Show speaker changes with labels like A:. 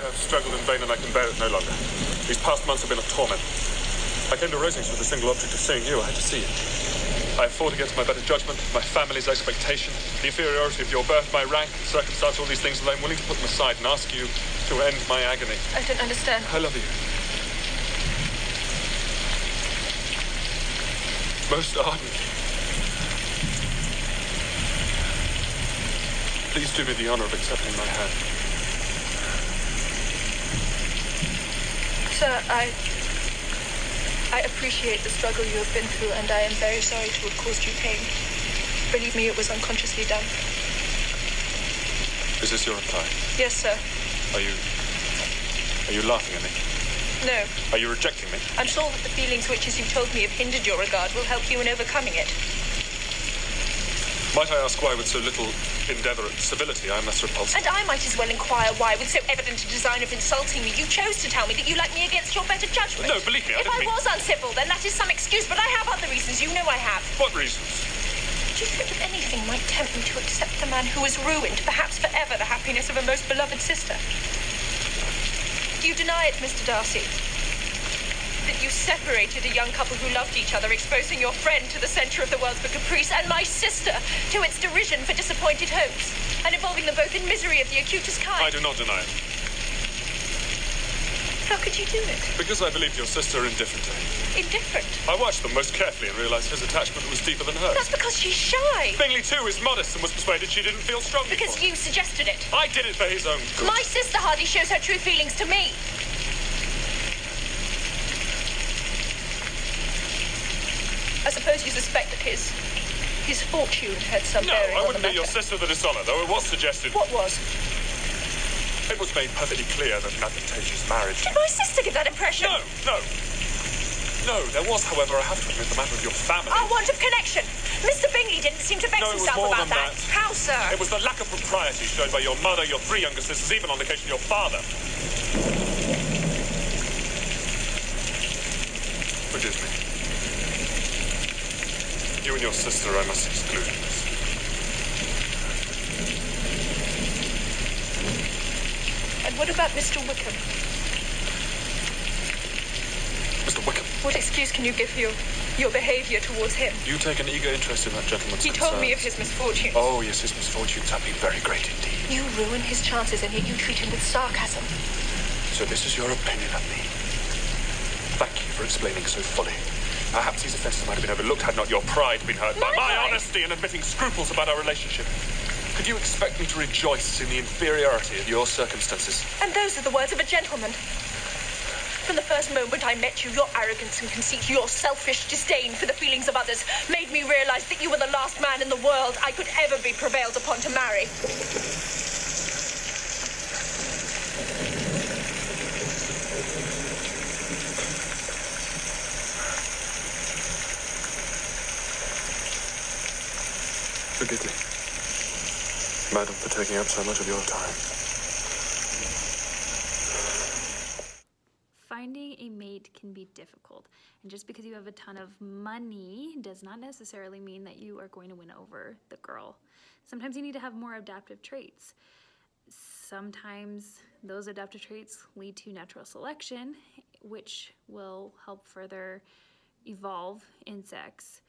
A: have struggled in vain and I can bear it no longer. These past months have been a torment. I came to Rosings with the single object of seeing you. I had to see you. I have fought against my better judgment, my family's expectation, the inferiority of your birth, my rank, circumstance, all these things, and I'm willing to put them aside and ask you to end my agony.
B: I don't understand.
A: I love you. Most ardently. Please do me the honor of accepting my hand.
B: Sir, I appreciate the struggle you have been through, and I am very sorry to have caused you pain. Believe me, it was unconsciously done.
A: Is this your reply?
B: Yes, sir.
A: Are you laughing at me?
B: No.
A: Are you rejecting me?
B: I'm sure that the feelings which, as you told me, have hindered your regard will help you in overcoming it.
A: Might I ask why, with so little endeavour at civility, I am thus repulsed?
B: And I might as well inquire why, with so evident a design of insulting me, you chose to tell me that you like me against your better judgment.
A: No, believe me,
B: If I was uncivil, then that is some excuse, but I have other reasons. You know I have.
A: What reasons?
B: Do you think that anything might tempt me to accept the man who has ruined, perhaps forever, the happiness of a most beloved sister? Do you deny it, Mr. Darcy? That you separated a young couple who loved each other, exposing your friend to the centre of the world for caprice, and my sister to its derision for disappointed hopes, and involving them both in misery of the acutest kind?
A: I do not deny it.
B: How could you do it?
A: Because I believed your sister indifferent to me.
B: Indifferent?
A: I watched them most carefully and realised his attachment was deeper than hers.
B: That's because she's shy.
A: Bingley, too, is modest and was persuaded she didn't feel strongly
B: Because
A: for
B: you suggested it.
A: I did it for his own good.
B: My sister hardly shows her true feelings to me. I suppose you suspect that his fortune had some bearing on the matter.
A: No, I wouldn't do your sister the dishonour, though it was suggested.
B: What was?
A: It was made perfectly clear that an advantageous marriage...
B: Did my sister give that impression?
A: No. No, there was, however, I have to admit, the matter of your family.
B: Our want of connection. Mr. Bingley didn't seem to vex himself about that. How, sir?
A: It was the lack of propriety shown by your mother, your 3 younger sisters, even on occasion your father. Forgive me. You and your sister I must exclude from this.
B: And what about Mr. Wickham?
A: Mr. Wickham?
B: What excuse can you give for your behaviour towards him?
A: You take an eager interest in that gentleman's
B: He
A: concerns.
B: told me of his misfortunes.
A: Oh, yes, his misfortunes have been very great indeed.
B: You ruin his chances, and yet you treat him with sarcasm.
A: So this is your opinion of me. Thank you for explaining so fully. Perhaps these offences might have been overlooked had not your pride been hurt by my honesty in admitting scruples about our relationship. Could you expect me to rejoice in the inferiority of your circumstances?
B: And those are the words of a gentleman. From the first moment I met you, your arrogance and conceit, your selfish disdain for the feelings of others made me realise that you were the last man in the world I could ever be prevailed upon to marry.
A: Forgive me, madam, for taking up so much of your time.
C: Finding a mate can be difficult, and just because you have a ton of money does not necessarily mean that you are going to win over the girl. Sometimes you need to have more adaptive traits. Sometimes those adaptive traits lead to natural selection, which will help further evolve in sex.